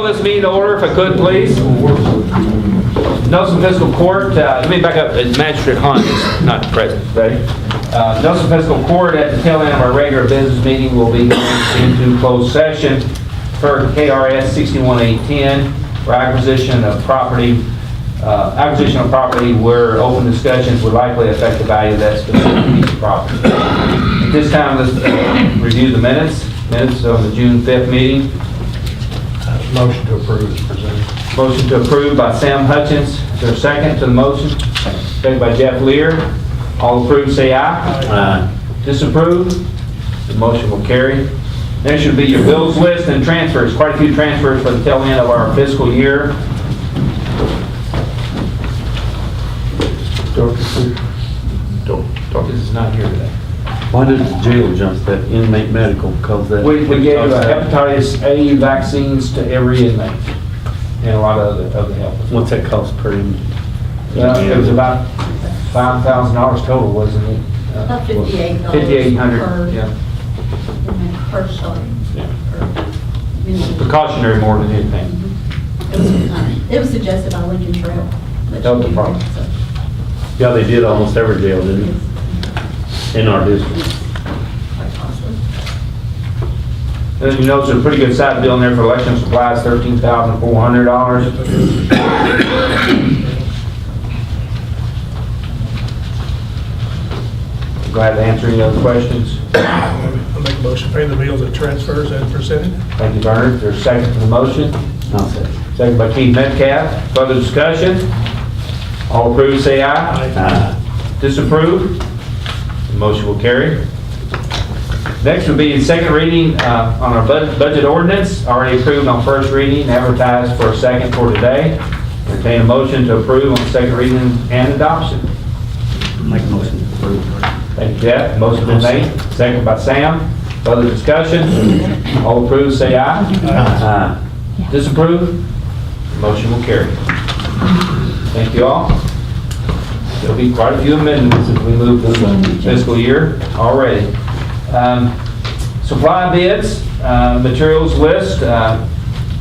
Call this meeting to order, if I could, please. Nelson Fiscal Court, let me back up. Magistrate Hunt is not present today. Nelson Fiscal Court, at the tail end of our regular business meeting, will be going into closed session for KRS 61-810 for acquisition of property where open discussions would likely affect the value of that specific piece of property. At this time, let's review the minutes of the June 5th meeting. Motion to approve is presented. Motion to approve by Sam Hutchins. Is there a second to the motion? Second by Jeff Lear. All approved, say aye. Aye. Disapprove? The motion will carry. Next should be your bills list and transfers. Quite a few transfers for the tail end of our fiscal year. Dorcas is not here today. Why did the jail jump that inmate medical? Because that We gave hepatitis A vaccines to every inmate and a lot of the help. What's that cost per inmate? It was about $5,000 total, wasn't it? About $5,800. $5,800, yeah. Per shot. Precautionary more than anything. It was suggested by Lincoln Trail. Health Department. Yeah, they did almost every jail, didn't they? In our district. And you notice a pretty good size bill in there for election supplies, $13,400. Glad to answer any other questions. I'll make a motion, pay the bills and transfers as presented. Thank you, Bernard. There's a second to the motion. I'll say. Second by Keith Metcalf. Further discussion? All approved, say aye. Aye. Disapprove? The motion will carry. Next will be second reading on our budget ordinance, already approved on first reading, advertised for a second for today. Entertain a motion to approve on second reading and adoption. Make a motion to approve. Thank you, Jeff. Motion been made, second by Sam. Further discussion? All approved, say aye. Aye. Disapprove? The motion will carry. Thank you all. There'll be quite a few amendments as we move through the fiscal year already. Supply bids, materials list.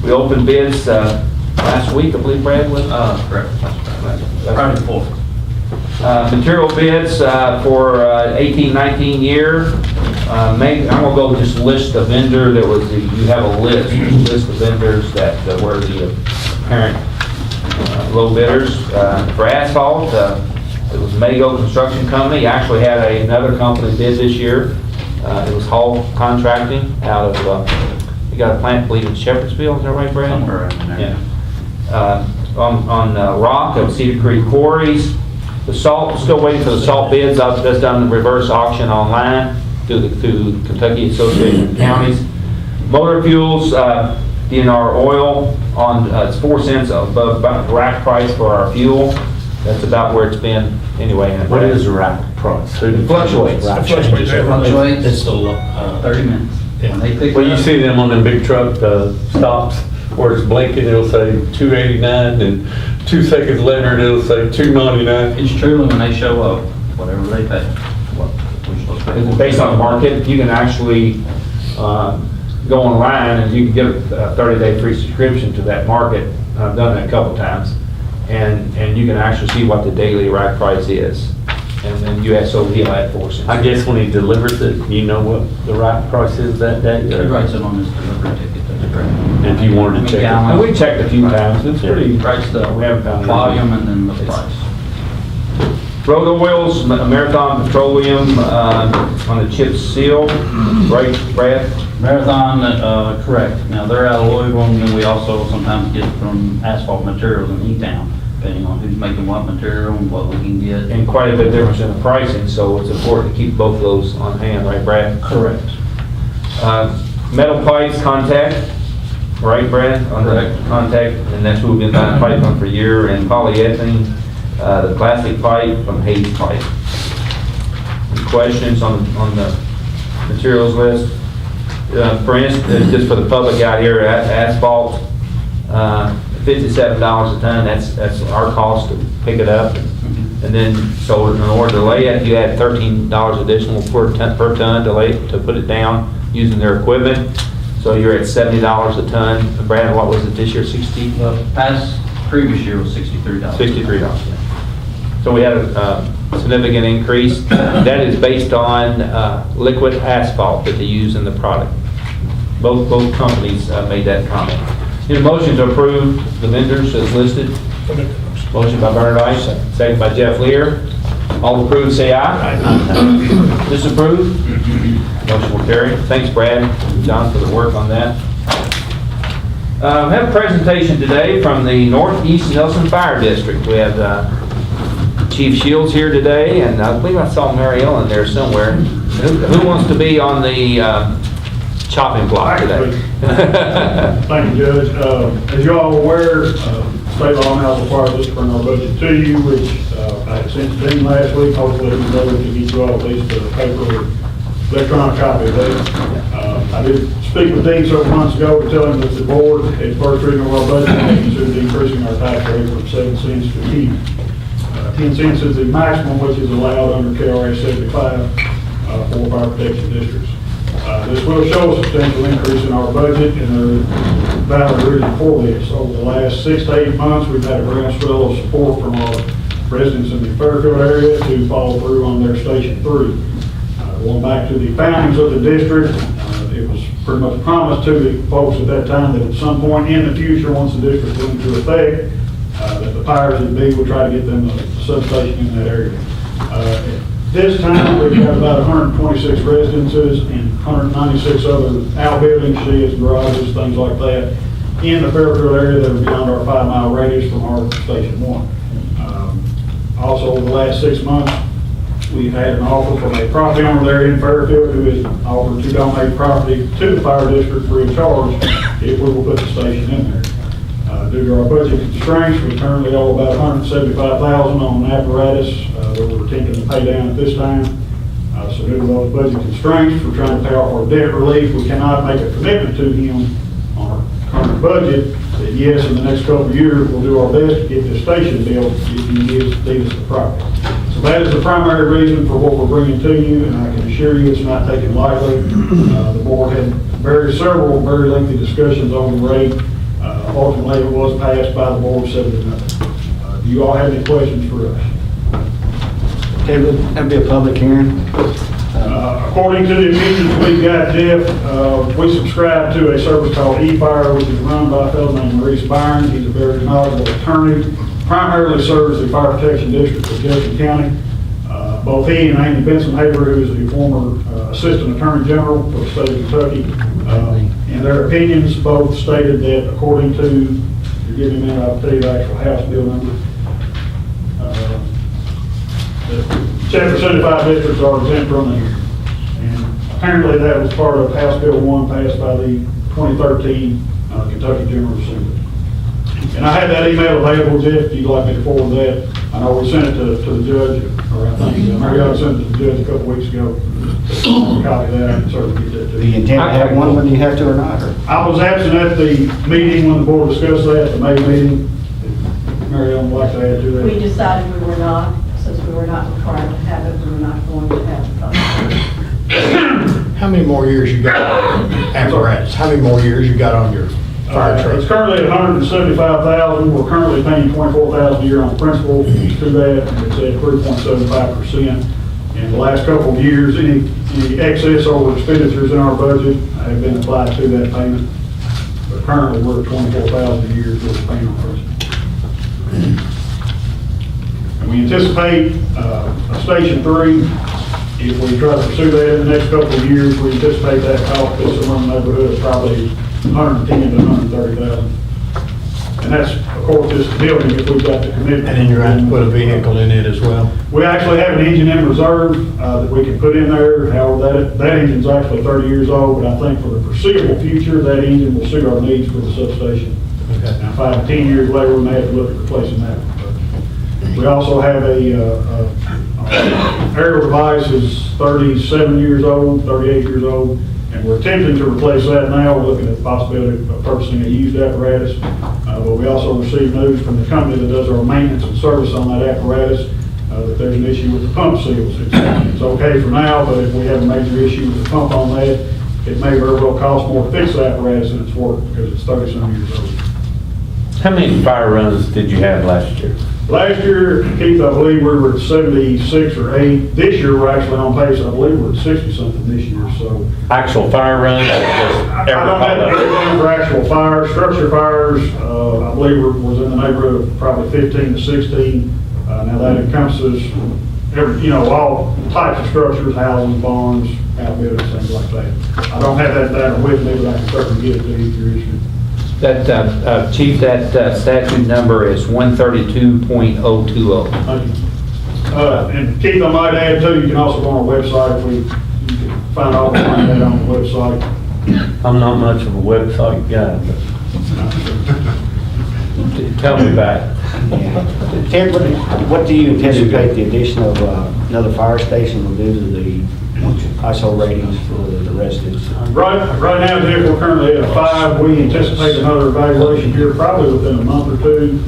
We opened bids last week, I believe, Brad, was? Correct. Friday before. Material bids for 18-19 year. I'm going to go just list the vendor that was you have a list of vendors that were the apparent low bidders. For asphalt, it was Mago Construction Company. Actually had another company bid this year. It was Hall Contracting out of, you got a plant, I believe, in Shepherdsville, is that right, Brad? Somewhere in there. Yeah. On rock of Cedar Creek Quarries. The salt, still waiting for the salt bids. I've just done the reverse auction online through Kentucky Association of Counties. Motor fuels, DNR oil on, it's 4 cents above about the rack price for our fuel. That's about where it's been anyway. What is the rack price? It fluctuates. It's still 30 minutes. When they pick Well, it you up, see them on them big truck stops where it's blinking, it'll say $2.89, and 2 seconds later it'll say $2.99. it's truly when they show up, whatever they pay. What we're supposed to pay. It's based on the market. You can actually go online and you can get a 30-day free subscription to that market. I've done that a couple times. And you can actually see what the daily rack price is. And then USO he'll add 4 cents. I guess when he delivers it, you know what the rack price is that day? He writes it on his delivery ticket. That's correct. If you wanted to check it. And we checked a few times. It's pretty. Writes the We haven't found volume and then the price. Road oils, Marathon Petroleum on the chip seal. Right, Brad? Marathon, correct. Now, they're out of Louisville, and then we also sometimes get from asphalt materials in E-Town, depending on who's making what material and what we can get. And quite a bit difference in the pricing, so it's important to keep both of those on hand, right, Brad? Correct. Metal pipes, Contact, right, Brad? Correct. Contact, and that's who we've been buying pipe from for a year, and polyethylene, the plastic pipe from Hayes Pipe. Any questions on the materials list? For instance, just for the public out here, asphalt, $57 a ton, that's our cost to pick it up. And then, so in order to lay it, you add $13 additional per ton to put it down using their equipment. So you're at $70 a ton. And Brad, what was it this year, 60? Previous year was $63. $63, yeah. So we had a significant increase. That is based on liquid asphalt that they use in the product. Both companies made that comment. Need a motion to approve the vendors as listed. I'll make that motion. Motion by Bernard Ice, second by Jeff Lear. All approved, say aye. Disapprove? Motion will carry. Thanks, Brad and John, for the work on that. We have a presentation today from the Northeast Nelson Fire District. We have Chief Shields here today, and I believe I saw Mary Ellen there somewhere. Who wants to be on the chopping block today? Thank you, Judge. As you all are aware, state law now requires us to bring our budget to you, which I had sent to Dean last week. Hopefully, we were able to get you all at least a paper or electronic copy of that. I did speak with Dean several months ago to tell him that the board, at first reading of our budget, may consider increasing our tax rate from 7 cents to 10. 10 cents is the maximum which is allowed under KRS 75 for fire protection districts. This will show a substantial increase in our budget, and there is valid reason for this. Over the last 6 to 8 months, we've had a groundswell of support from our residents in the Fairfield area to follow through on their Station 3. Going back to the foundings of the district, it was pretty much promised to the folks at that time that at some point in the future, once the district went into effect, that the powers that be would try to get them a substation in that area. This time, we've got about 126 residences and 196 other outbuildings, sheds, garages, things like that, in the Fairfield area that are beyond our 5-mile radius from our Station 1. Also, over the last 6 months, we've had an offer from a property owner there in Fairfield who has offered to donate property to the fire district free of charge if we will put the station in there. Due to our budget constraints, we currently owe about $175,000 on an apparatus that we're attempting to pay down at this time. So due to those budget constraints, we're trying to pay off our debt relief. We cannot make a commitment to him on our current budget that yes, in the next couple of years, we'll do our best to get this station built if he gives us the property. So that is the primary reason for what we're bringing to you, and I can assure you it's not taken lightly. The board had several very lengthy discussions on the rate. Ultimately, it was passed by the board 7-0. Do you all have any questions for us? Okay, that'd be a public hearing. According to the amendments we got, Jeff, we subscribe to a service called E-Fire, which is run by a fellow named Maurice Byron. He's a very knowledgeable attorney, primarily serves the fire protection district of Jefferson County. Both he and Amy Benson-Haber, who is the former assistant attorney general for the state of Kentucky, in their opinions, both stated that according to, forgive me a minute, I'll tell you the actual House bill number. The Chapter 75 districts are exempt from this. And apparently that was part of House Bill 1 passed by the 2013 Kentucky General Assembly. And I had that email available, Jeff, if you'd like me to forward that. I know we sent it to the judge, or I think Mary Ellen sent it to the judge a couple weeks ago. Copy that, I can certainly get that to Do you you. intend to have one when you have to or not? Or? I was absent at the meeting when the board discussed that, the May meeting. Mary Ellen would like to add to that. We decided we were not, since we were not required to have it, we were not going to have it. How many more years you got on apparatus? How many more years you got on your fire It's truck? currently at $175,000. We're currently paying $24,000 a year on principal to that. It's at 3.75%. In the last couple of years, any excess over expenditures in our budget have been applied to that payment. But currently, we're at $24,000 a year for the payment on principal. And we anticipate a Station 3. If we try to pursue that in the next couple of years, we anticipate that cost us somewhere in the neighborhood of probably $110,000 to $130,000. And that's, of course, just the building if we've got the commitment. And then you're going to put a vehicle in it as well? We actually have an engine in reserve that we can put in there. However, that engine's actually 30 years old, but I think for the foreseeable future, that engine will suit our needs for the substation. Okay. Now, 5 to 10 years later, we may have to look at replacing that. We also have aerial device is 37 years old, 38 years old, and we're attempting to replace that now. We're looking at the possibility of purchasing a used apparatus. But we also received news from the company that does our maintenance and service on that apparatus that there's an issue with the pump seals. It's okay for now, but if we have a major issue with the pump on that, it may very well cost more to fix the apparatus than it's worth because it's 30-some years old. How many fire runs did you have last year? Last year, Keith, I believe we were at 76 or 8. This year, we're actually on pace, I believe we're at 60-something this year, so. Actual fire runs? Or just I don't have everything for actual fires, structure fires, I believe was in the neighborhood of probably 15 to 16. Now that encompasses all types of structures, houses, barns, outbuildings, things like that. I don't have that data with me, but I can certainly get it to you if you're interested. That, Chief, that statute number is 132.020. Thank you. And Keith, I might add too, you can also go on our website, you can find all the that on the website. I'm not much of a website guy, but tell me about it. Ted, what do you anticipate the addition of another fire station will do to the ISO ratings for the residents? Right now, Jeff, we're currently at a 5. We anticipate another evaluation here probably within a month or two.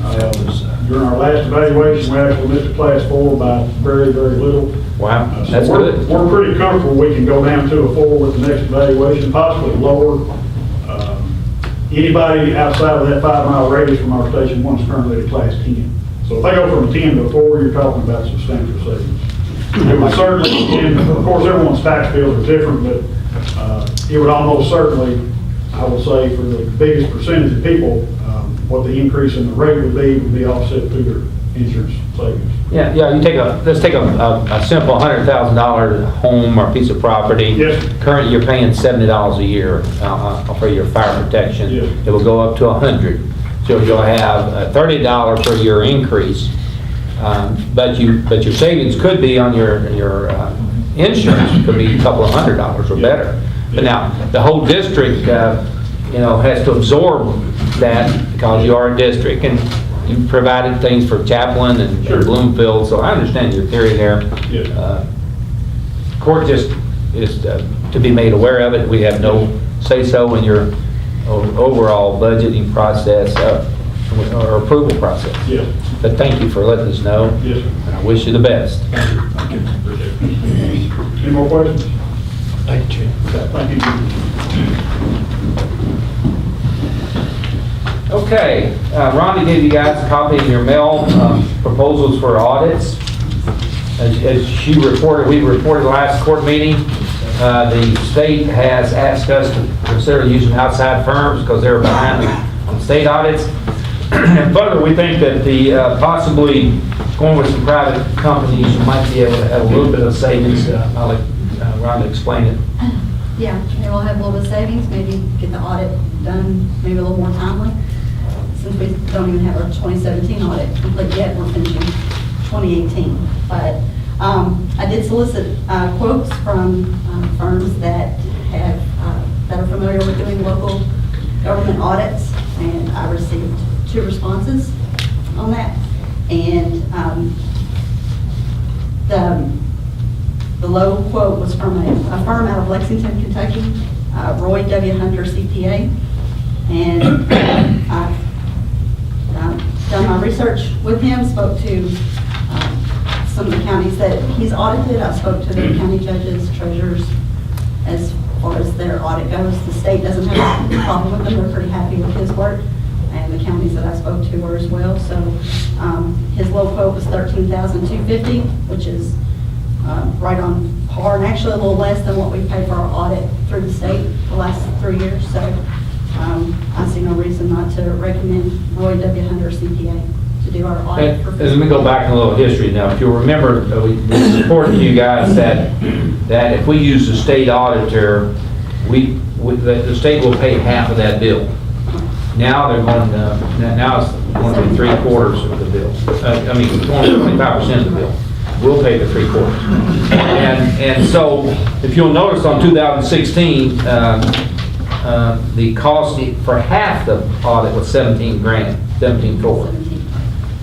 During our last evaluation, we actually missed a class 4 by very, very little. Wow, So that's good. We're pretty comfortable we can go down to a 4 with the next evaluation, possibly lower. Anybody outside of that 5-mile radius from our station 1 is currently at a class 10. So if they go from a 10 to a 4, you're talking about substantial savings. It would certainly, and of course, everyone's tax bills are different, but it would almost certainly, I would say, for the biggest percentage of people, what the increase in the rate would be offset through their insurance savings. Yeah, let's take a simple $100,000 home or piece of property. Yes. Currently, you're paying $70 a year for your fire protection. Yes. It will go up to $100. So you'll have a $30 per year increase. But your savings could be on your insurance, could be a couple of $100 or better. But now, the whole district, has to absorb that because you are a district, and you provided things for Chaplin and Bloomfield, so I understand your theory there. Yes. Court just is to be made aware of it. We have no say-so in your overall budgeting process or approval process. Yes. But thank you for letting us know. Yes, sir. And I wish you the best. Thank you. Any more questions? Thank you. Thank you. Okay, Rhonda gave you guys a copy in your mail, proposals for audits. As she reported, we reported last court meeting, the state has asked us to consider using outside firms because they're behind on state audits. And further, we think that the possibly going with some private companies, you might be able to have a little bit of savings. I'll let Rhonda explain it. Yeah, they will have a little bit of savings, maybe get the audit done maybe a little more timely. Since we don't even have our 2017 audit complete yet, we're finishing 2018. But I did solicit quotes from firms that are familiar with doing local government audits, and I received 2 responses on that. And the low quote was from a firm out of Lexington, Kentucky, Roy W. Hunter CPA. And I've done my research with him, spoke to some of the counties that he's audited. I spoke to the county judges, treasurers, as far as their audit goes. The state doesn't have a problem with them. They're pretty happy with his work. And the counties that I spoke to were as well. So his low quote was $13,250, which is right on par, and actually a little less than what we paid for our audit through the state the last 3 years. So I see no reason not to recommend Roy W. Hunter CPA to do our audit. Let me go back in a little history now. If you'll remember, we reported to you guys that if we use the state auditor, the state will pay half of that bill. Now they're going now it's going to be 3/4 of the bill. I mean, it's going to be 25% of the bill. We'll pay the 3/4. And so, if you'll notice on 2016, the cost for half the audit was $17,400.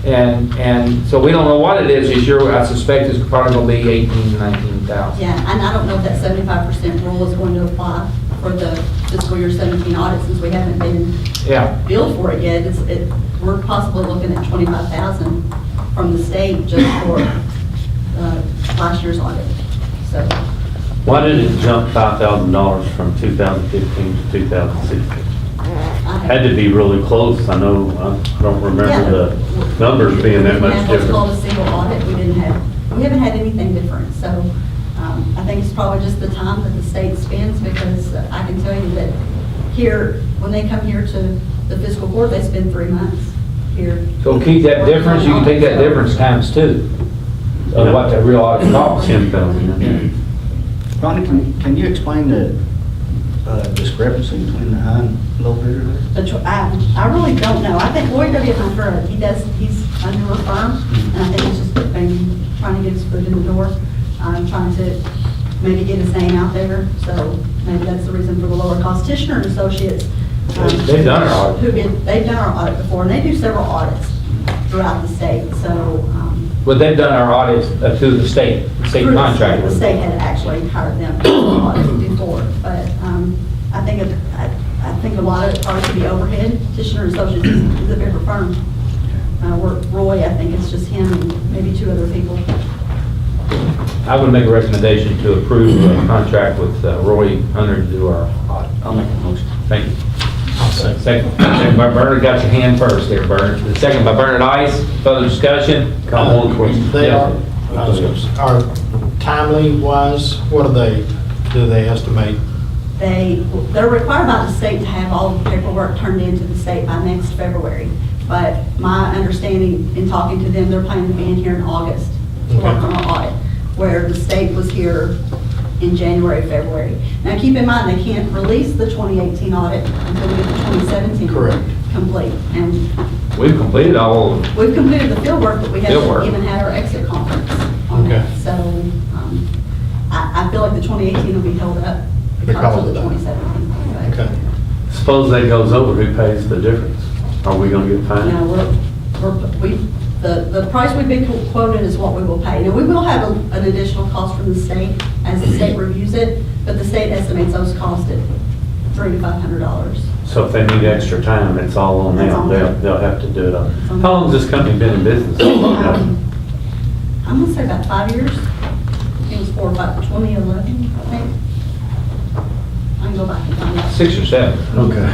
And so we don't know what it is this year. I suspect it's probably going to be $18,000 to $19,000. Yeah, and I don't know if that 75% rule is going to apply for the fiscal year 17 audit, since we haven't been billed for it yet. We're possibly looking at $25,000 from the state just for last year's audit. So Why did it jump $5,000 from 2015 to 2016? Had to be really close. I know, I don't remember the numbers being that much And what's called a different. single audit, we haven't had anything different, so I think it's probably just the time that the state spends, because I can tell you that here, when they come here to the fiscal court, they spend 3 months here. So keep that difference, you can take that difference times 2 of what the real audit costs. 10,000. Ronnie, can you explain the discrepancy between the high and low bidder there? I really don't know. I think Lloyd W. Hunter, he's under a firm, and I think he's just maybe trying to get his foot in the door, trying to maybe get his name out there, so maybe that's the reason for the lower cost. Tishner and Associates. They've done our audit. They've done our audit before, and they do several audits throughout the state, so. But they've done our audits through the state contract. The state had actually hired them to audit before, but I think a lot of it probably should be overhead. Tishner and Associates is a bigger firm. Roy, I think it's just him and maybe 2 other people. I would make a recommendation to approve a contract with Roy Hunter to do our audit. I'll make a motion. Thank you. Second by Bernard, got your hand first there, Bernard. The second by Bernard Ice, further discussion? One question. They Yes. are timely wise, what do they estimate? They're required by the state to have all the paperwork turned into the state by next February. But my understanding in talking to them, they're planning to be in here in August to work on our audit, where the state was here in January, February. Now, keep in mind, they can't release the 2018 audit until we get the 2017 Correct. complete. And We've completed all of we've completed the field work, but we Field work. haven't even had our exit conference on Okay. that. So I feel like the 2018 will be held up because of the 2017. But, Okay. Suppose that goes over, who pays the difference? Are we gonna get You fined? know, the price we've been quoted is what we will pay. Now, we will have an additional cost from the state as the state reviews it, but the state estimates those costs at $300 to $500. So if they need extra time, it's all on It's them. on them. They'll have to do it. on How long has this company been in business? I'm gonna say about 5 years. It was for about 2011, I think. I can go back and find out. 6 or 7. Okay.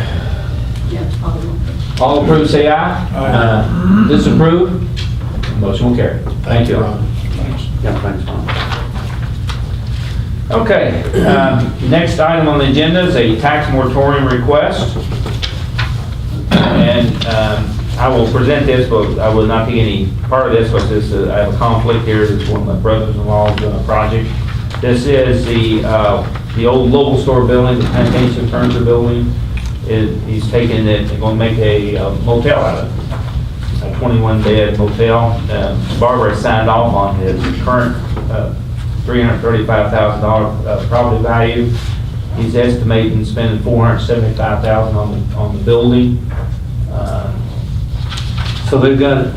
Yeah, it's probably one. All approved, say aye. Aye. Disapprove? Motion will carry. Thank you. Ron. Yeah, thanks, Ron. Okay, next item on the agenda is a tax moratorium request. And I will present this, but I will not be any part of this, because I have a conflict here. It's one of my brothers-in-law's project. This is the old local store building, the Plantation Furniture Building. He's taking it, they're going to make a motel out of it, a 21-bed motel. Barbara has signed off on his current $335,000 property value. He's estimating spending $475,000 on the building. So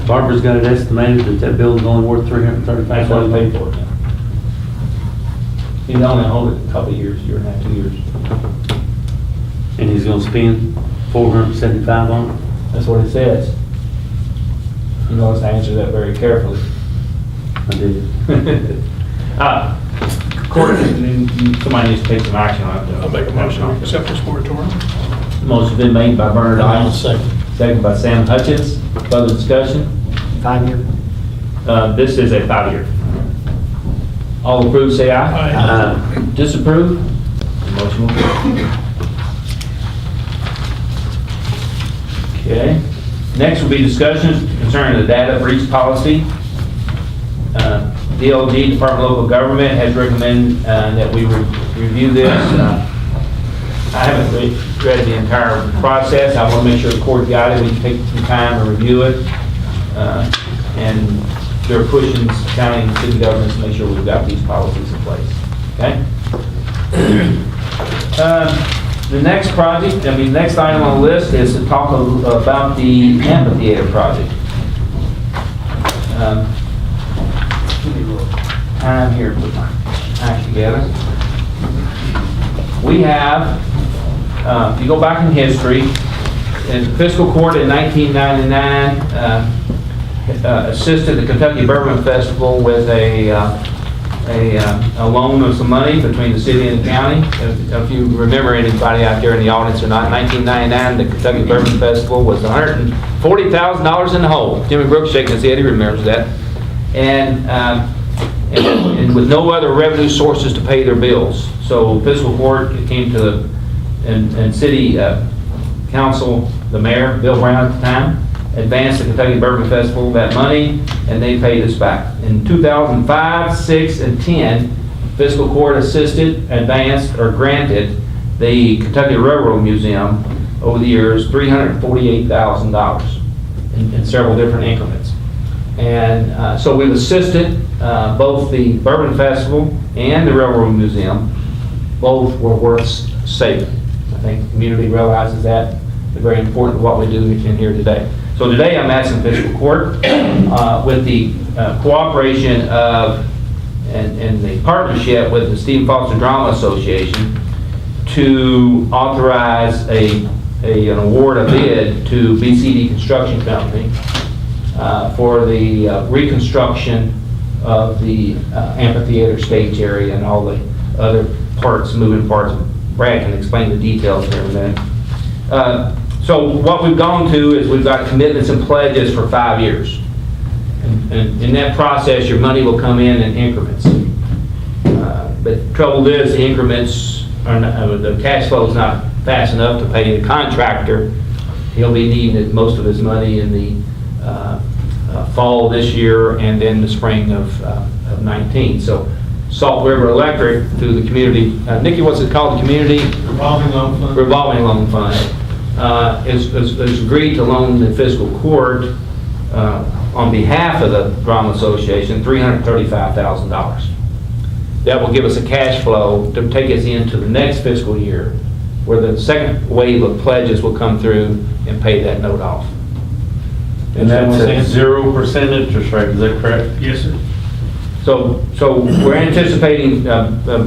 Barbara's got it estimated that building's only worth $335,000. That's what he paid for it. He's only hold it a couple of years, year and a half, 2 years. And he's gonna spend $475 on it? That's what it says. You notice I answered that very carefully. I did. Court, somebody needs to take some action on it. I'll make a motion to accept this moratorium. Motion's been made by Bernard I'll Ice, second. second by Sam Hutchins. Further discussion? 5 year? This is a 5-year. All approved, say aye. Aye. Disapprove? The motion will carry. Okay. Next will be discussions concerning the data breach policy. DLG, Department of Local Government, has recommended that we review this. I haven't read the entire process. I want to make sure the court got it. We can take some time to review it. And they're pushing county and city governments to make sure we've got these policies in place. Okay? The next project, next item on the list is to talk about the amphitheater project. Give me a little time here to put my act together. We have, if you go back in history, in the fiscal court in 1999, assisted the Kentucky Bourbon Festival with a a loan of some money between the city and the county. If you remember anybody out there in the audience or not, in 1999, the Kentucky Bourbon Festival was $140,000 in the hole. Jimmy Brooks shaking his head, he remembers that. And with no other revenue sources to pay their bills. So fiscal court came to and city council, the mayor, Bill Brown at the time, advanced the Kentucky Bourbon Festival that money, and they paid us back. In 2005, 6, and 10, fiscal court assisted, advanced, or granted the Kentucky Railroad Museum over the years $348,000 in several different increments. And so we've assisted both the Bourbon Festival and the Railroad Museum. Both were worth saving. I think the community realizes that. It's very important what we do in here today. So today I'm asking fiscal court with the cooperation of and the partnership with the Stephen Foster Drama Association to authorize an award of bid to BCD Construction Company for the reconstruction of the amphitheater stage area and all the other parts, moving parts. Brad can explain the details here in a minute. So what we've gone to is we've got commitments and pledges for 5 years. And in that process, your money will come in increments. But the trouble is, the increments, the cash flow is not fast enough to pay the contractor. He'll be needing most of his money in the fall this year and then the spring of 19. So Salt River Electric through the community, Nikki, what's it called, the community? Revolving loan fund. Revolving loan fund, has agreed to loan the fiscal court on behalf of the Drama Association $335,000. That will give us a cash flow to take us into the next fiscal year where the second wave of pledges will come through and pay that note off. And that's at 0% interest rate, is that correct? Yes, sir. So we're anticipating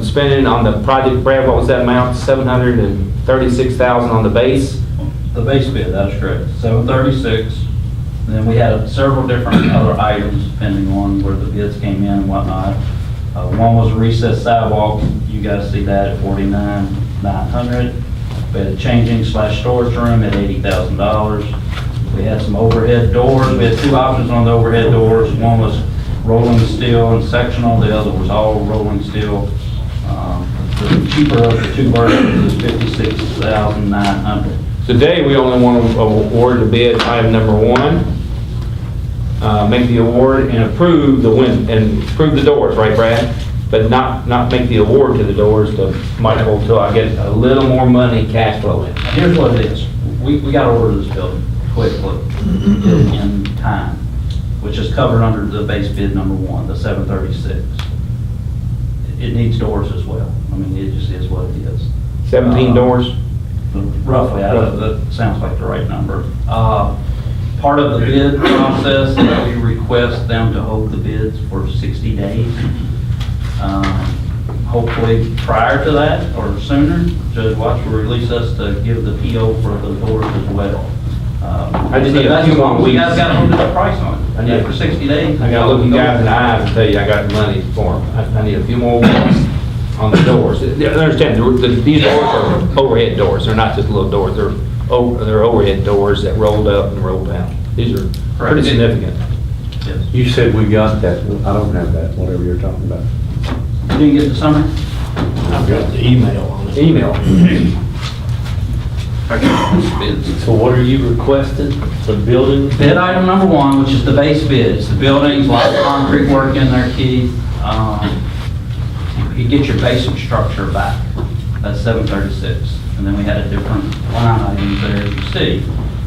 spending on the project, Brad, what was that amount? $736,000 on the base? The base bid, that's correct, 736. And then we had several different other items depending on where the bids came in and whatnot. One was a recessed sidewalk, you guys see that at $49,900. We had a changing/storage room at $80,000. We had some overhead doors, we had 2 options on the overhead doors. One was rolling steel and sectional, the other was all rolling steel. The cheaper of the 2 versions is $56,900. Today, we only want to award the bid item number 1, make the award and approve the doors, right, Brad? But not make the award to the doors to Michael until I get a little more money cash flow in. Here's what it is, we got to order this building quickly in time, which is covered under the base bid number 1, the 736. It needs doors as well. I mean, it just is what it is. 17 doors? Roughly, that sounds like the right number. Part of the bid process, we request them to hold the bids for 60 days. Hopefully prior to that or sooner, Judge Watts will release us to give the PO for the doors as well. I just need a few more weeks. You guys got to hold the price on it. I need For 60 days. I gotta look you guys in the eyes and tell you I got the money for them. I need a few more weeks on the doors. Understand, these doors are overhead doors. They're not just little doors. They're overhead doors that rolled up and rolled down. These are pretty significant. Yes. You said we got that, I don't have that, whatever you're talking about. You didn't get the summary? I've got the email on it. Email. So what are you requesting, the building? Bid item number 1, which is the base bid, it's the buildings, a lot of concrete work in there, Keith. You get your basic structure back, that's 736. And then we had a different line items there, as you see.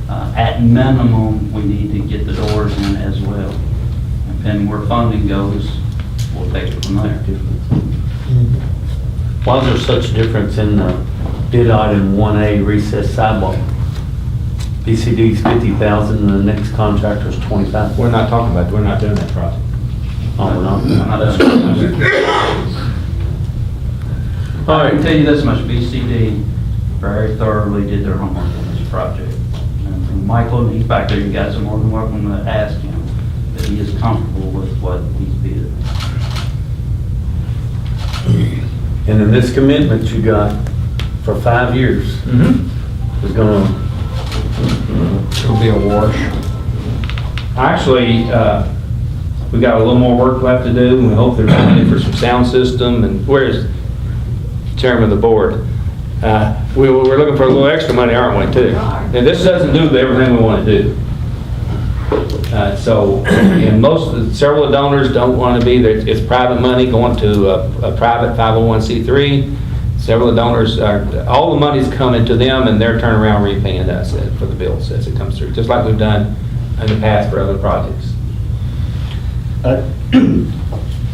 At minimum, we need to get the doors in as well. And depending where funding goes, we'll take it from there. Why is there such difference in the bid item 1A recessed sidewalk? BCD's 50,000 and the next contractor's 25. We're not talking about, we're not doing that project. Oh, we're not? I can tell you this much, BCD very thoroughly did their homework on this project. And from Michael, and he's back there, you guys are more than welcome to ask him that he is comfortable with what he's bid. And then this commitment you got for 5 years is gonna, It'll be a wash. Actually, we got a little more work left to do, and we hope there's money for some sound system, and where's chairman of the board? We're looking for a little extra money, aren't we, too? And this doesn't do everything we want to do. So, and several donors don't want to be there. It's private money going to a private 501c3. Several donors all the money's coming to them, and they're turning around repaying us for the bills as it comes through, just like we've done in the past for other projects.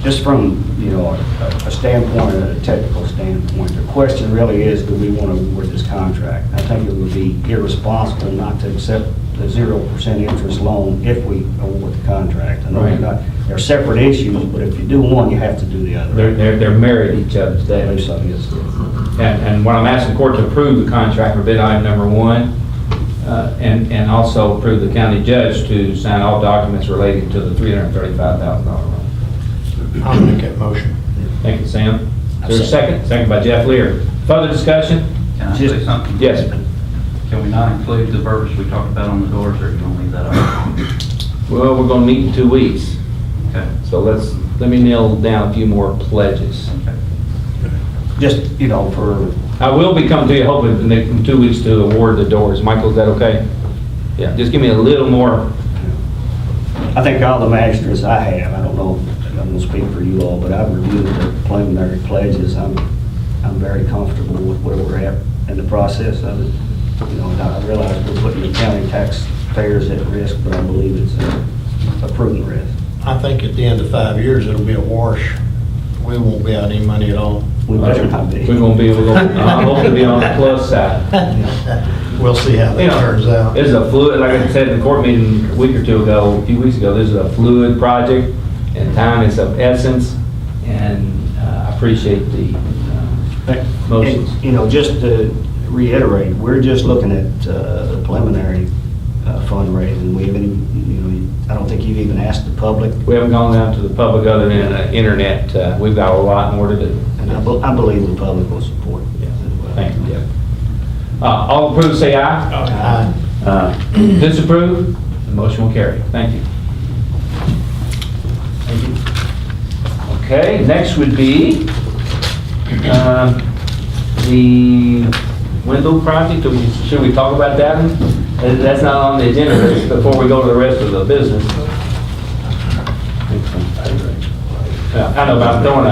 Just from, a standpoint, a technical standpoint, the question really is, do we want to award this contract? I think it would be irresponsible not to accept the 0% interest loan if we award the contract. I know they're separate issues, but if you do one, you have to do the other. They're married to each other today. I believe so, yes. And what I'm asking the court to approve the contract for bid item number 1, and also approve the county judge to sign all documents relating to the $335,000 loan. I'll make that motion. Thank you, Sam. Is there a second? Second by Jeff Lear. Further discussion? Can I say something? Yes. Can we not include the verbiage we talked about on the doors, or are you going to leave that out? Well, we're going to meet in 2 weeks, Okay. so let me nail down a few more pledges. Okay. Just, for, I will be coming to you hopefully in 2 weeks to award the doors. Michael, is that okay? Yeah, just give me a little more. I think all the magistrates I have, I don't know, I'm going to speak for you all, but I've reviewed the preliminary pledges. I'm very comfortable with where we're at in the process of it. I realize we're putting the county taxpayers at risk, but I believe it's a prudent risk. I think at the end of 5 years, it'll be a wash. We won't be out any money at all. We better not be. I hope to be on the plus side. We'll see how that turns out. This is a fluid, like I said in the court meeting a week or two ago, a few weeks ago, this is a fluid project, and time is of essence, and I appreciate the motions. And, just to reiterate, we're just looking at the preliminary fundraising. We haven't, I don't think you've even asked the public. We haven't gone out to the public other than the internet. We've got a lot more to do. And I believe the public will support it as well. Thank you, Jeff. All approve, say aye. Disapprove, the motion will carry. Thank you. Thank you. Okay, next would be the window project. Should we talk about that one? That's not on the agenda before we go to the rest of the business. I know, but I'm throwing a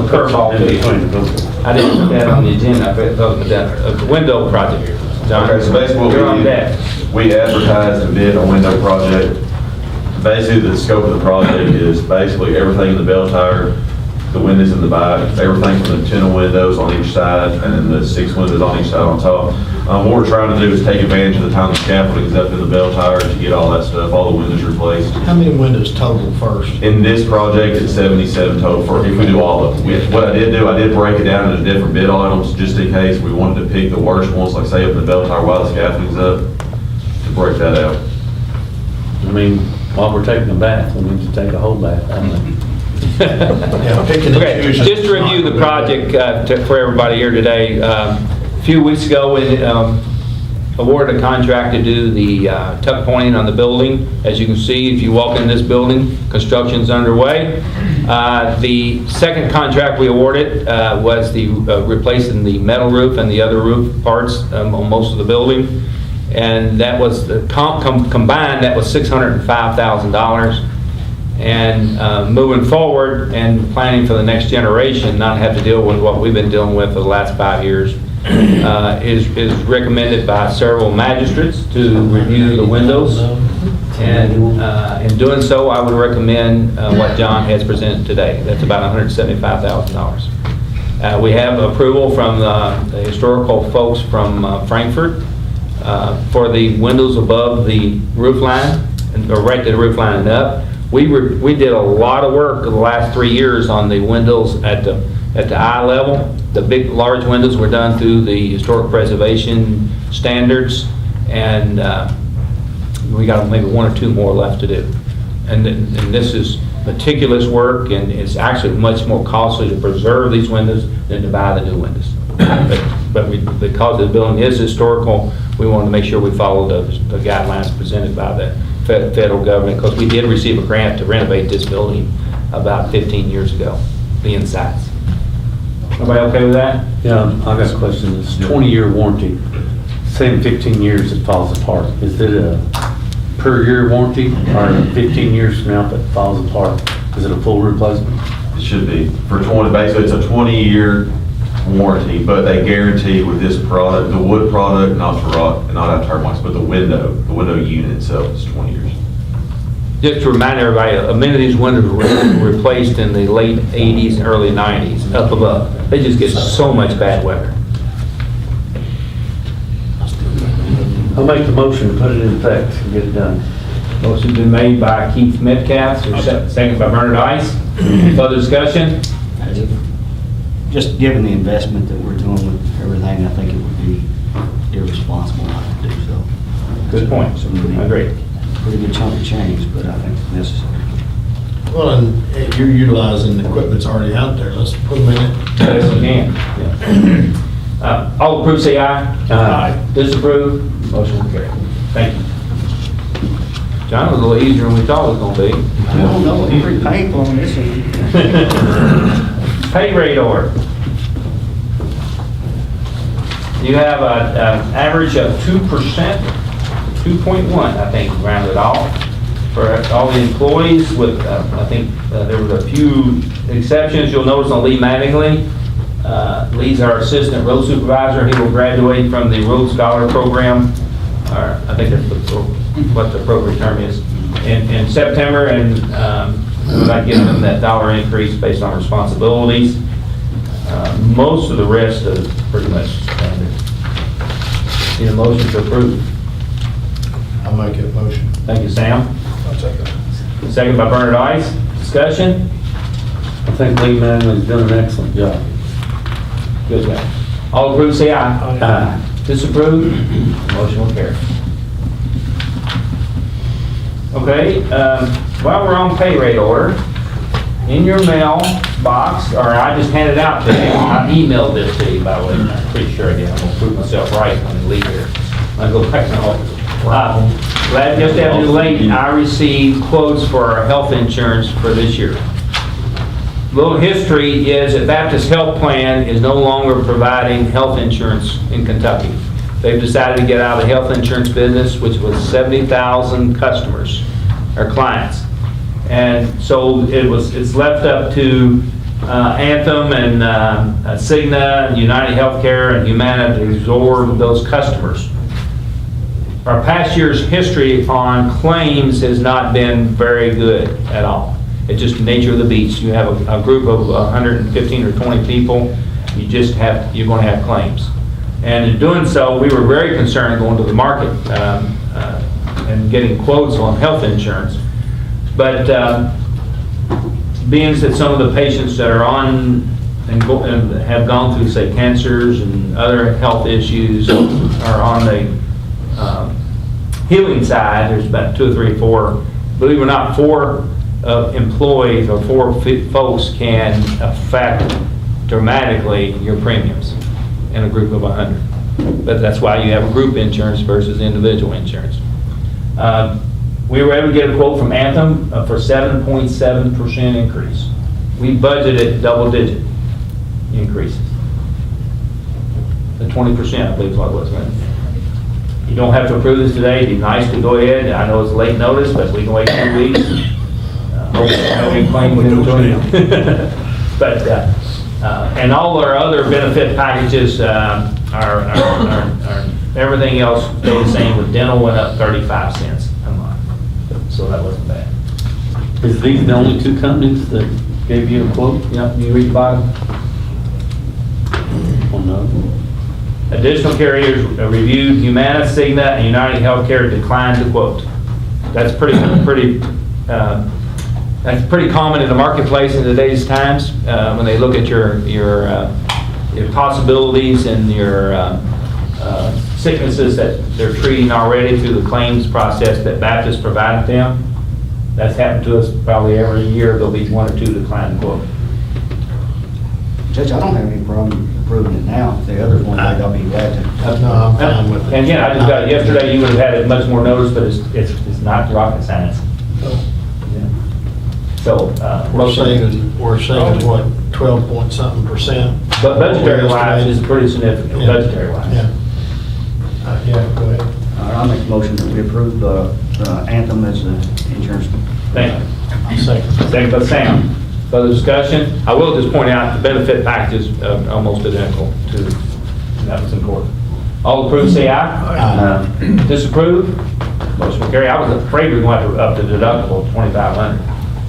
curveball to you. I didn't put that on the agenda. I put it on the window project. John, Okay, so basically you're on deck. we advertised a bid on window project. Basically, the scope of the project is basically everything in the bell tower, the windows in the back, everything from the 10 windows on each side, and then the 6 windows on each side on top. What we're trying to do is take advantage of the time the scaffolding is up in the bell tower to get all that stuff, all the windows replaced. How many windows total first? In this project, it's 77 total for, if we do all of them. What I did do, I did break it down into different bid items, just in case we wanted to pick the worst ones, like say up in the bell tower while the scaffolding's up, to break that out. I mean, while we're taking a bath, we need to take a whole bath. I mean, Yeah, picking and Okay, choosing. just to review the project for everybody here today. A few weeks ago, we awarded a contract to do the tuck pointing on the building. As you can see, if you walk in this building, construction's underway. The second contract we awarded was the replacing the metal roof and the other roof parts on most of the building. And that was, combined, that was $605,000. And moving forward and planning for the next generation, not have to deal with what we've been dealing with for the last 5 years, is recommended by several magistrates to review the windows. And in doing so, I would recommend what John has presented today. That's about $175,000. We have approval from the historical folks from Frankfurt for the windows above the roof line, or right to the roof line and up. We did a lot of work the last 3 years on the windows at the eye level. The big, large windows were done through the historic preservation standards, and we got maybe 1 or 2 more left to do. and this is meticulous work, and it's actually much more costly to preserve these windows than to buy the new windows. Because the building is historical, we wanted to make sure we followed the guidelines presented by the federal government, because we did receive a grant to renovate this building about 15 years ago, the insides. Everybody okay with that? Yeah, I got a question. It's 20-year warranty. Say in 15 years it falls apart. Is it a per year warranty or 15 years from now if it falls apart? Is it a full replacement? It should be. For 20, basically, it's a 20-year warranty, but they guarantee with this product, the wood product, not termites, but the window unit itself is 20 years. Just to remind everybody, many of these windows were replaced in the late 80s and early 90s, up above. They just get so much bad weather. I'll make the motion to put it in effect and get it done. Motion's been made by Keith Metcalf, second by Bernard Ice. Further discussion? Just given the investment that we're doing with everything, I think it would be irresponsible not to do so. Good point. So I agree. pretty good chunk of change, but I think it's necessary. Well, and you're utilizing the equipment that's already out there. Let's put them in it. Yes, we can. Yeah. All approve, say aye. Aye. Disapprove, motion will carry. Thank you. John, it was a little easier than we thought it was going to be. I don't know, it's pretty painful on this end. Pay rate order. You have an average of 2%, 2.1, I think, rounded off, for all the employees with, I think, there were a few exceptions. You'll notice on Lee Mattingly. Lee's our assistant road supervisor. He will graduate from the Road Scholar Program, or I think that's what the appropriate term is, in September, and we're not giving them that dollar increase based on responsibilities. Most of the rest is pretty much standard. Need a motion to approve. I'll make that motion. Thank you, Sam. I'll take that. Second by Bernard Ice. Discussion? I think Lee Manley's done an excellent job. Good job. All approve, say aye. Aye. Disapprove? Motion will carry. Okay, while we're on pay rate order, in your mail box, or I just handed out to you, I emailed this to you, by the way, I'm pretty sure I did. I'm gonna prove myself right when I leave here. I go back and all. Just after the late, I received quotes for our health insurance for this year. Little history is that Baptist Health Plan is no longer providing health insurance in Kentucky. They've decided to get out of the health insurance business, which was 70,000 customers, or clients. And so it's left up to Anthem and Cigna and United Healthcare and Humana to absorb those customers. Our past year's history on claims has not been very good at all. It's just the nature of the beast. You have a group of 115 or 20 people, you're going to have claims. And in doing so, we were very concerned going to the market and getting quotes on health insurance. But being that some of the patients that are on and have gone through, say, cancers and other health issues are on the healing side, there's about 2 or 3 or 4, believe it or not, 4 employees or 4 folks can affect dramatically your premiums in a group of 100. But that's why you have a group insurance versus individual insurance. We were able to get a quote from Anthem for 7.7% increase. We budgeted double-digit increases. The 20%, I believe is what it was, right? You don't have to approve this today. It'd be nice to go ahead. I know it's late notice, but we can wait 2 weeks. Nobody claims in between. But, and all our other benefit packages are everything else stayed the same, with dental went up 35 cents a month. So that wasn't bad. Is these the only 2 companies that gave you a quote? Yep, you read the bottom. Oh, no. Additional carriers reviewed, Humana, Cigna, and United Healthcare declined to quote. That's pretty common in the marketplace in today's times when they look at your possibilities and your sicknesses that they're treating already through the claims process that Baptist provided them. That's happened to us probably every year, there'll be one or two decline quote. Judge, I don't have any problem approving it now. If the others want, I'll be glad to. No, I'm fine with it. And again, I just got it yesterday, you would have had it much more notice, but it's not rocket science. So, We're saying what, 12 point something percent? but budgetary wise, it's pretty significant, Yeah. budgetary wise. Yeah. Yeah, go ahead. All right, I'll make a motion that we approve Anthem as the insurance. Thank you. Second. Second by Sam. Further discussion? I will just point out the benefit package is almost identical to that was in court. All approved, say aye. Disapprove? Motion will carry. I was afraid we were going to have to up the deductible to 2,500,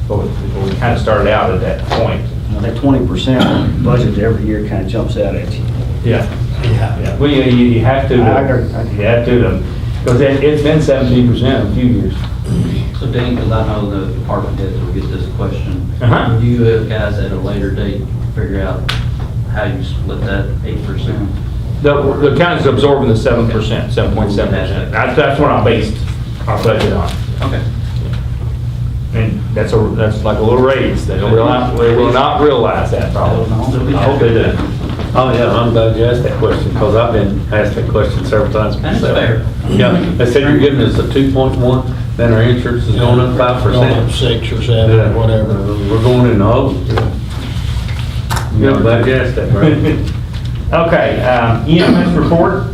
but we kind of started out at that point. That 20% budget every year kind of jumps out at you. Yeah. Yeah. Yeah. Well, you have to. I agree. You have to, because it's been 17% a few years. So Dean, because I know the department heads will get this question. Uh-huh. Will you guys at a later date figure out how you split that 8%? The county's absorbing the 7%, 7.7%. That's what I based our budget on. Okay. And that's like a little raise. They will not realize that probably. I hope they do. Oh, yeah, I'm glad you asked that question, because I've been asked that question several times That's myself. fair. Yeah, they said you're giving us a 2.1, then our insurance is going up 5%. Going up 6 or 7 Yeah. or whatever. We're going in the hole. Yeah, I'm glad you asked that, bro. Okay, EMS report.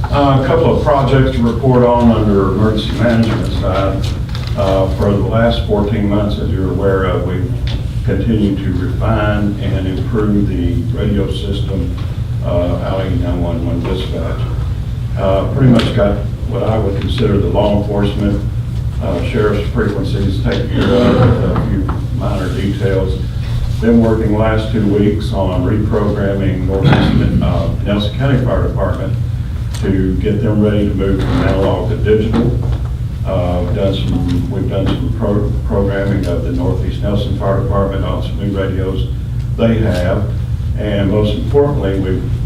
A couple of projects to report on under emergency management side. For the last 14 months, as you're aware of, we've continued to refine and improve the radio system, Allegheny 911 dispatch. Pretty much got what I would consider the law enforcement, sheriff's frequencies taken care of with a few minor details. Been working last 2 weeks on reprogramming Northeast Nelson County Fire Department to get them ready to move from analog to digital. We've done some programming of the Northeast Nelson Fire Department on some new radios they have. And most importantly,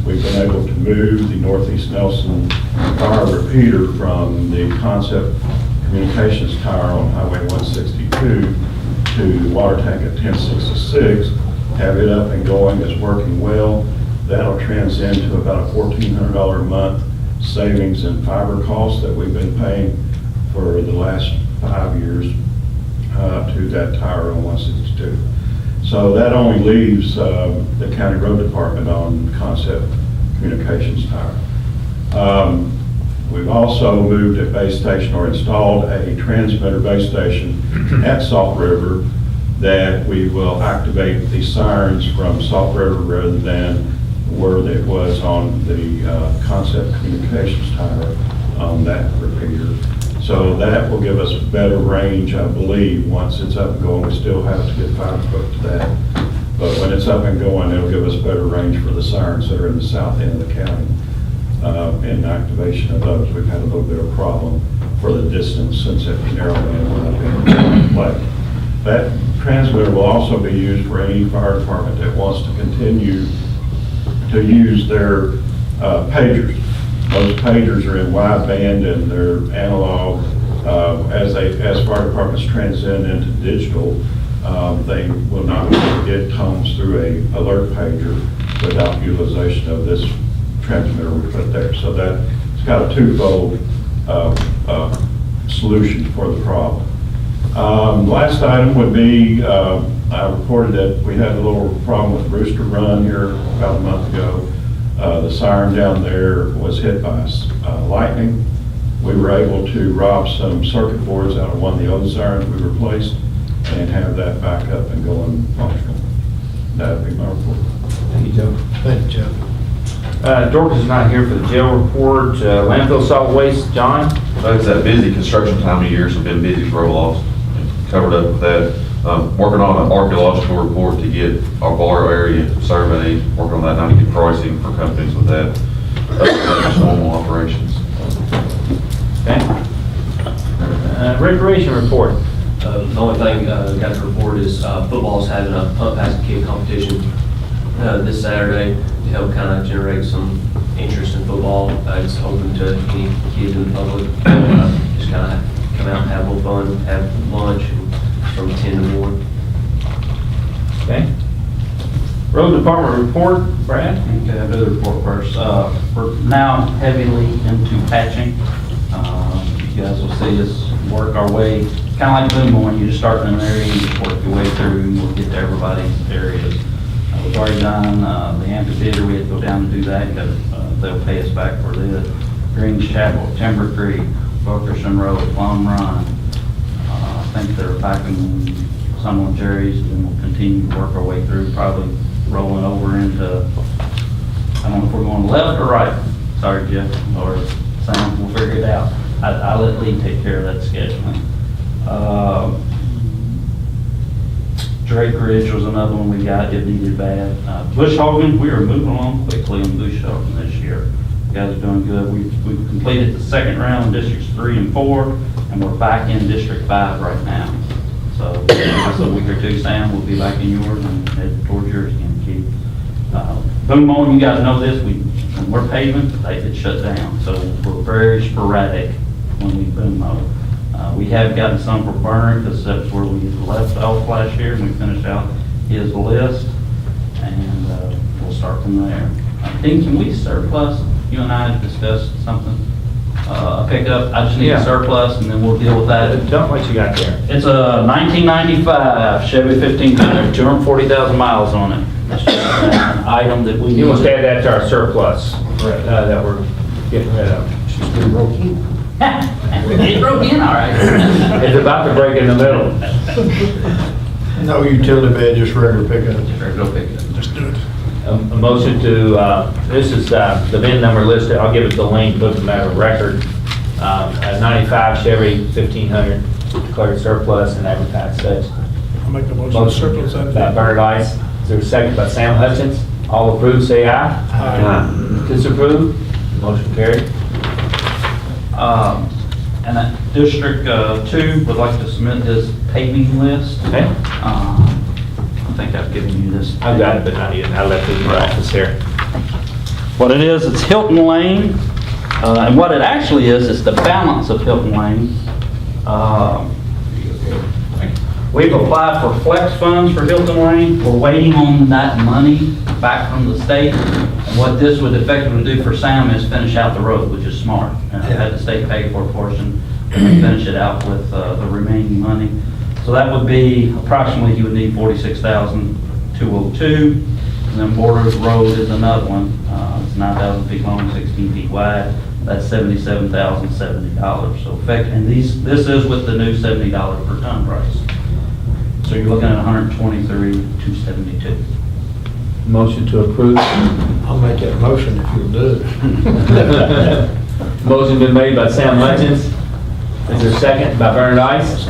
we've been able to move the Northeast Nelson fire repeater from the Concept Communications Tower on Highway 162 to the water tank at 1066, have it up and going, it's working well. That'll transcend to about a $1,400 a month savings in fiber costs that we've been paying for the last 5 years to that tower on 162. So that only leaves the county road department on Concept Communications Tower. We've also moved a base station or installed a transmitter base station at Salt River that we will activate the sirens from Salt River rather than where it was on the Concept Communications Tower on that repeater. So that will give us a better range, I believe, once it's up and going. We still have to get fiber hooked to that. But when it's up and going, it'll give us better range for the sirens that are in the south end of the county. And activation of those, we've had a little bit of problem for the distance since it was narrowband when I've been in play. That transmitter will also be used for any fire department that wants to continue to use their pagers. Those pagers are in wideband and they're analog. As fire departments transcend into digital, they will not get tones through a alert pager without utilization of this transmitter we put there. So that it's got a twofold solution for the problem. Last item would be, I reported that we had a little problem with Rooster Run here about a month ago. The siren down there was hit by lightning. We were able to rob some circuit boards out of one of the other sirens we replaced and have that back up and going functional. That'd be my report. Thank you, Joe. Thank you, Joe. Dorcas is not here for the jail report. Landfill solid waste, John? Like it's that busy construction time of year, so been busy for a while. Covered up with that. Working on an archaeological report to get our bar area surveyed. Working on that now to get pricing for companies with that. Just normal operations. Okay. Recreation report. The only thing I got to report is football's having a pump, pass, and kick competition this Saturday to help kind of generate some interest in football. It's open to any kids in the public. Just kind of come out and have a little fun, have lunch, and Road Department report, Brad? Okay, I'll do the report first. We're now heavily into patching. You guys will see us work our way, kind of like boom mowing, you just start in an area, you just work your way through, and we'll get to everybody's areas. We've already done the amphitheater, we had to go down and do that, they'll pay us back for this. Greens Chapel, Timber Creek, Wilkerson Road, Plum Run. I think they're packing some on Jerry's, and we'll continue to work our way through, probably rolling over into, I don't know if we're going left or right. Sorry, Jeff, or Sam, we'll figure it out. I'll let Lee take care of that scheduling. Drake Ridge was another one we got, it needed bad. Bush hogging, we are moving along quickly in bush hogging this year. You guys are doing good. We've completed the second round in districts 3 and 4, and we're back in District 5 right now. So, just a week or two, Sam, we'll be back in yours and head towards yours again, Keith. Boom mowing, you guys know this, when we're paving, they get shut down. So we're very sporadic when we boom mow. We have gotten some for burner, because that's where we left off last year, and we finished out his list, and we'll start from there. Dean, can we surplus, you and I discussed something, a pickup, I just need a surplus, and then we'll deal with that. Tell me what you got there. It's a 1995 Chevy 1500, 240,000 miles on it. It's just an item that we. You must add that to our surplus, that we're getting rid of. It broke in, all right. It's about to break in the middle. No utility bed, just regular pickup. Go pick it up. Let's do it. A motion to, this is the VIN number listed, I'll give it to Lane, put it in matter of record. A 95 Chevy 1500 declared surplus and advertised such. I'll make the motion to surplus By that. Bernard Ice. Is there a second by Sam Hutchins? All approved, say aye. Aye. Disapprove? Motion carried. And that District 2 would like to submit his paving list. Okay, I think I've given you this. I've got it, but I left it in my office here. What it is, it's Hilton Lane, and what it actually is the balance of Hilton Lane. We've applied for flex funds for Hilton Lane. We're waiting on that money back from the state. And what this would effectively do for Sam is finish out the road, which is smart. Had the state pay for a portion, and then finish it out with the remaining money. So that would be approximately, you would need $46,202. And then Borders Road is another one. It's 9,000 feet long, 16 feet wide. That's $77,070. So and this is with the new $70 per ton price. So you're looking at $123,272. Motion to approve. I'll make that motion if you'll do it. Motion been made by Sam Hutchins. Is there a second by Bernard Ice?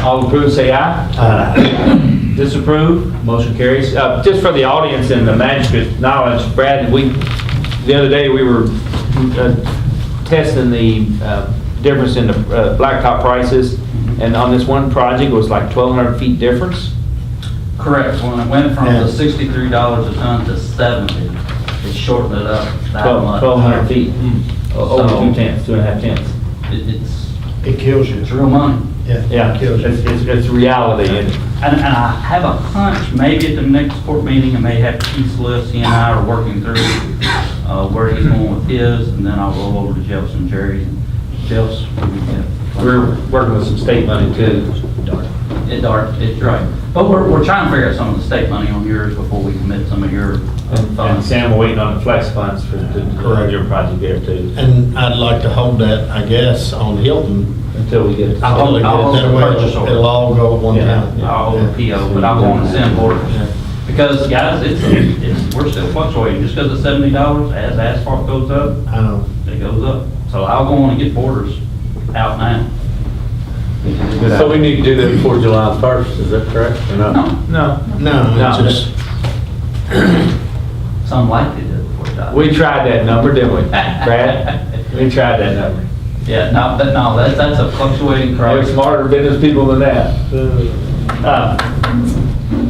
All approved, say aye. Aye. Disapprove? Motion carries. Just for the audience and the magistrate's knowledge, Brad, the other day we were testing the difference in the blacktop prices, and on this one project, it was like 1,200 feet difference. Correct. When it went from the $63 a ton to 70, it shortened it up that much. 1,200 feet. Over So- 2.5 tenths. It kills you. It's real money. Yeah, It kills you. it's reality. And I have a hunch, maybe at the next court meeting, I may have Keith's list, he and I are working through where he's going with his, and then I'll roll over to Jeff's and Jerry's. Jeff's, We're working with some state money too. it's right. But we're trying to figure out some of the state money on yours before we commit some of your And funds. Sam, we're waiting on the flex funds to run your project there too, And I'd like to hold that, I guess, on Hilton. until we get it. I'll hold That the way purchase order. it'll all go at one Yeah. time. I'll hold the PO, but I'll go on and send orders. Because, guys, we're still fluctuating. Just because it's $70, as asphalt goes up, I know. it goes up. So I'll go on and get orders out now. So we need to do that before July 1st, is that correct? Or not? No, No, No. it's just, Some likely did before it died. we tried that number, didn't we, Brad? We tried that number. Yeah, that's a fluctuating There price. are smarter business people than that.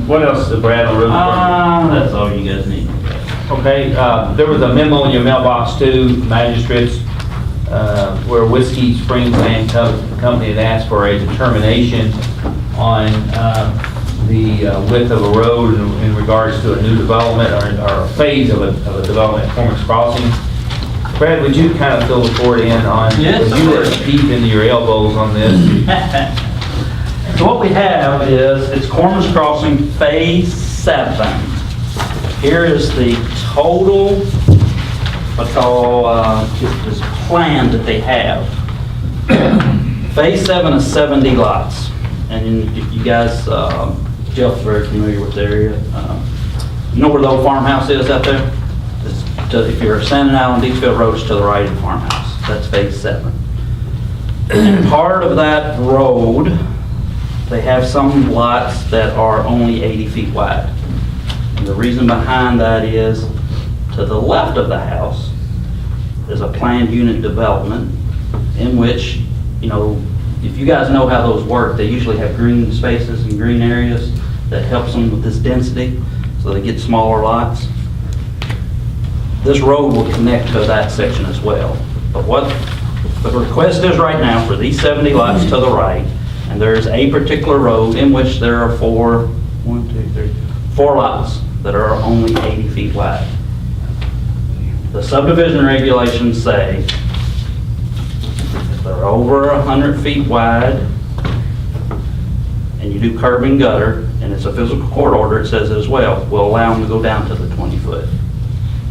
What else, Brad, on road department? That's all you guys need. Okay, there was a memo in your mailbox too, magistrates, where Whiskey Springs Land Company had asked for a determination on the width of a road in regards to a new development or a phase of a development at Corman's Crossing. Brad, would you kind of fill the board in on, Yes, would you of let deep into your elbows on this? So what we have is, it's Corman's Crossing Phase 7. Here is the total, what's called, this plan that they have. Phase 7 is 70 lots. And you guys, Jeff's very familiar with the area. You know where the old farmhouse is out there? If you're standing out on Deepsville Road, it's to the right of the farmhouse. That's Phase 7. And part of that road, they have some lots that are only 80 feet wide. And the reason behind that is, to the left of the house is a planned unit development in which, you know, if you guys know how those work, they usually have green spaces and green areas that helps them with this density, so they get smaller lots. This road will connect to that section as well. But what the request is right now for these 70 lots to the right, and there's a particular road in which there are four lots that are only 80 feet wide. The subdivision regulations say if they're over 100 feet wide and you do curb and gutter, and it's a physical court order, it says it as well, we'll allow them to go down to the 20 foot.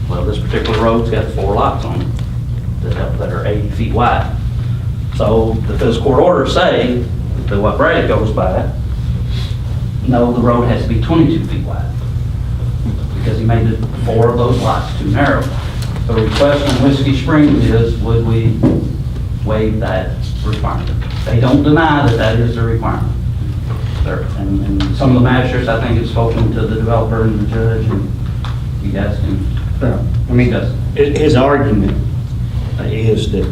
Well, this particular road's got 4 lots on it that are 80 feet wide. So the physical court orders say that what Brad goes by, no, the road has to be 22 feet wide because he made 4 of those lots too narrow. The request from Whiskey Springs is, would we waive that requirement? They don't deny that that is the requirement. And some of the magistrates, I think, have spoken to the developer and the judge, and you guys can. I mean, his argument is that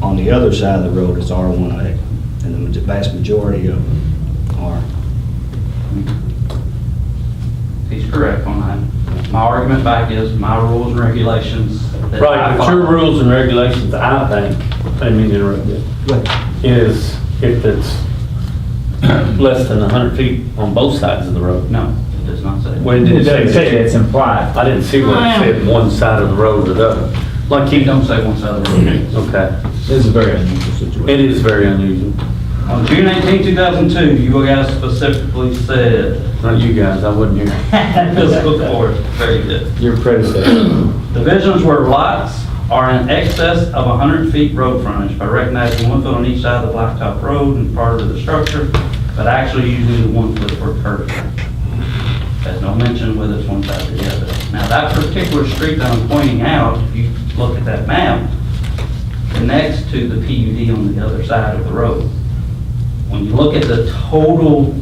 on the other side of the road is R1A, and the vast majority of them are. He's correct on that. My argument back is my rules and regulations. that Right, I but your follow. rules and regulations, I think, I didn't mean to interrupt you, is if it's less than 100 feet on both sides of the road. No, it does not say. When It did doesn't say that? it's implied. I didn't see what it said, one side of the road or the other. Like He you don't say one side of the road. Okay, This is a very unusual situation. it is very unusual. On June 18, 2002, you guys specifically said, Not you guys, I wasn't here. fiscal court, very good. Your predecessor. Divisions where lots are in excess of 100 feet road frontage by recognizing 1 foot on each side of the blacktop road and part of the structure, but actually usually the 1 foot for curb. There's no mention whether it's one side or the other. Now, that particular street that I'm pointing out, if you look at that map, connects to the PUD on the other side of the road. When you look at the total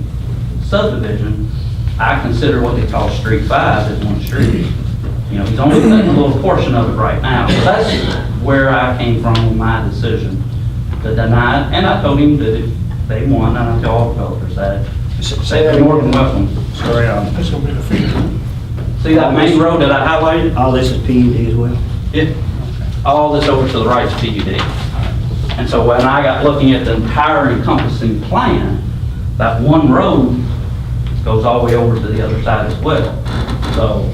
subdivision, I consider what they call Street 5 as one street. You know, he's only cutting a little portion of it right now. So that's where I came from with my decision to deny it. And I told him that if they won, and I tell all developers that, they're more than welcome. Sorry, that's gonna be the future. See that main road that I highlighted? All this is PUD as well? All this over to the right is PUD. And so when I got looking at the entire encompassing plan, that one road goes all the way over to the other side as well. So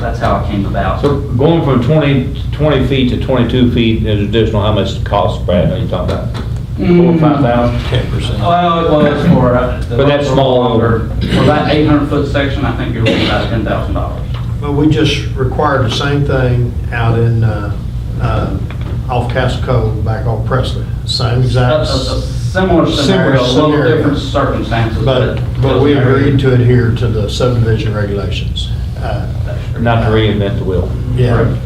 that's how it came about. So going from 20 feet to 22 feet is additional, how much it costs, Brad, are you talking about? 4,000 or 5,000? 10%. Well, it was for. But that's small. longer. For that 800-foot section, I think you're looking at about $10,000. But we just required the same thing out in, off Castle Cove, back on Presley. Same A exact. similar scenario, a little scenario. different circumstances. But we agreed to adhere to the subdivision regulations. Not to reinvent the wheel. Yeah.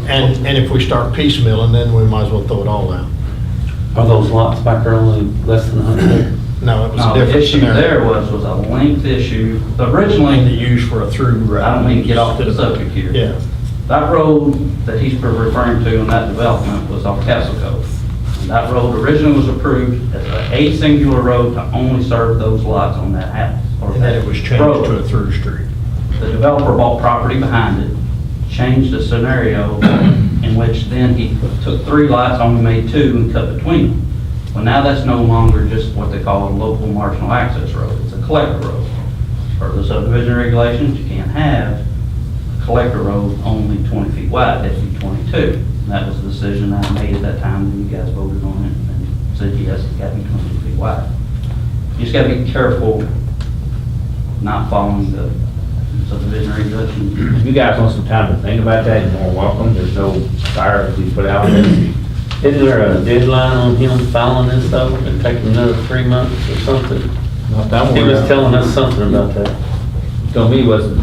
And if we start piecemealing, then we might as well throw it all out. Are those lots back there only less than 100? No, it was a No, the different issue scenario. there was a length issue. To Originally, use for a through route. I don't mean to get off the subject here. Yeah. That road that he's referring to in that development was off Castle Cove. And that road originally was approved as a singular road to only serve those lots on that house. or And then it was that changed road. to a through street. The developer bought property behind it, changed the scenario in which then he took 3 lots, only made 2 and cut between them. Well, now that's no longer just what they call a local marginal access road. It's a collector road. per the subdivision regulations, you can't have a collector road only 20 feet wide, that's 22. And that was the decision I made at that time, and you guys voted on it and said, yes, it's got to be 22 feet wide. You just got to be careful not following the subdivision regulations. You guys want some time to think about that, you're more welcome. There's no fire to be put out there. Isn't there a deadline on him filing this though? It'd take him another 3 months or something? Not that He one. was telling us something about that. Told me he wasn't.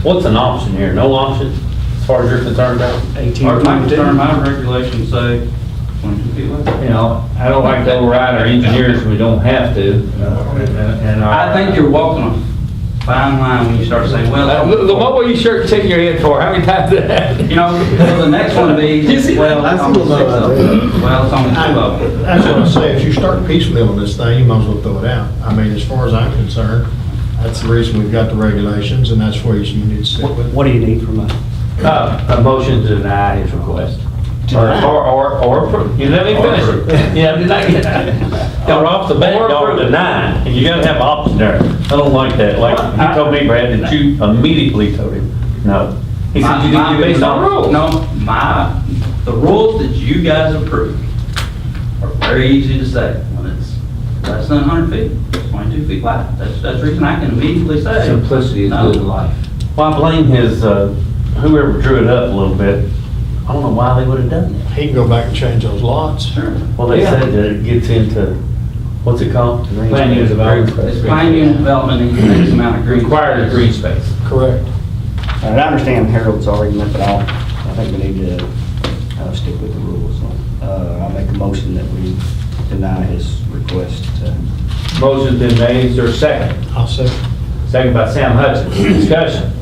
What's an option here? No option, as far as you're concerned about? Or my concern, my regulations say 22 feet wide. You know, I don't like to override our engineers when we don't have to. And I think you're walking a fine line when you start saying, well. What were you sure shaking your head for? How many times did that? You know, well, the next one would be, well, it's only 6 of them. Well, it's only 2 of them. That's what I say, if you start piecemealing this thing, you might as well throw it out. I mean, as far as I'm concerned, that's the reason we've got the regulations, and that's where you need to stick with. What do you need from us? A motion to deny his request. Or approve. You let me finish it. Yeah, did I get that? Or off the bat, y'all deny, and you gotta have an option there. I don't like that. Like, you told me, Brad, that you immediately told him, no. He said you did Based on rules. No, the rules that you guys approved are very easy to say. When it's less than 100 feet, 22 feet wide. That's the reason I can immediately say. Simplicity is no. good in life. Well, I blame his, whoever drew it up a little bit. I don't know why they would have done that. He can go back and change those lots. Sure. Well, they said that it gets into, what's it called? Plan unit development. It's plan unit development needs the next amount of green. Required green space. Correct. All right, I understand Harold's argument, but I think we need to stick with the rules. I'll make a motion that we deny his request. Motion's been made, is there a second? I'll say. Second by Sam Hudson. Discussion.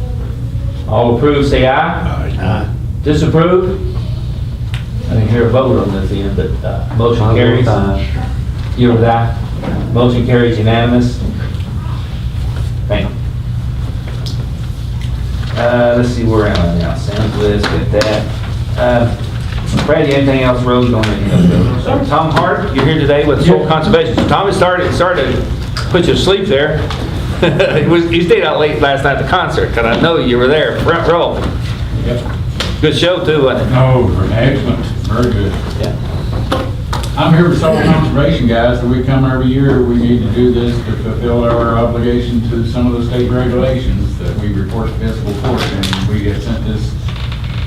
All approved, say aye. Aye. Disapprove? I didn't hear a vote on this end, but motion carries. You were aye. Motion carries unanimous. Thank you. Let's see where am I now. Sam's list, get that. Brad, you anything else road on it? Tom Hart, you're here today with Soil Conservation. Tom has started to put you to sleep there. He stayed out late last night at the concert, because I know you were there, front row. Yep. Good show too, wasn't it? Oh, excellent, very good. Yeah. I'm here with Soil Conservation guys, so we come every year, we need to do this to fulfill our obligation to some of the state regulations that we report to fiscal court, and we get sent this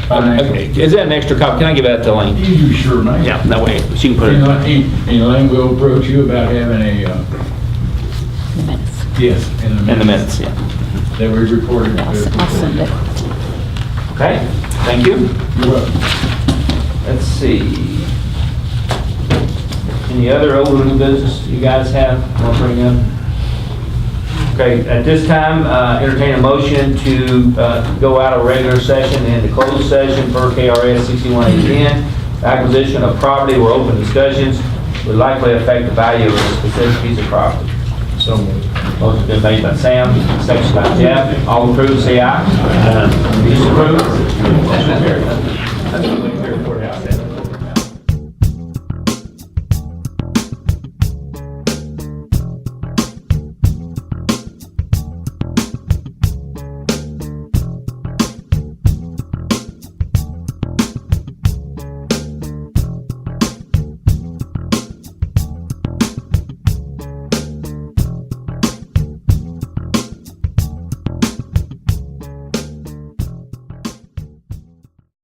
financial. Okay. Is that an extra copy? Can I give that to Lane? You sure may. Yeah, that way she can put it. And Elaine will approach you about having a, Minutes. yes, In the minutes, yeah. that we reported to fiscal I'll send court. it. Okay, thank you. You're welcome. Let's see. Any other old or new business you guys have, want to bring up? Okay, at this time, entertain a motion to go out of regular session into closed session per KRS 6110. Acquisition of property where open discussions would likely affect the value of a specific piece of property. So moved. Motion's been made by Sam, seconded by Jeff. All approved, say aye. Disapprove? Motion carries.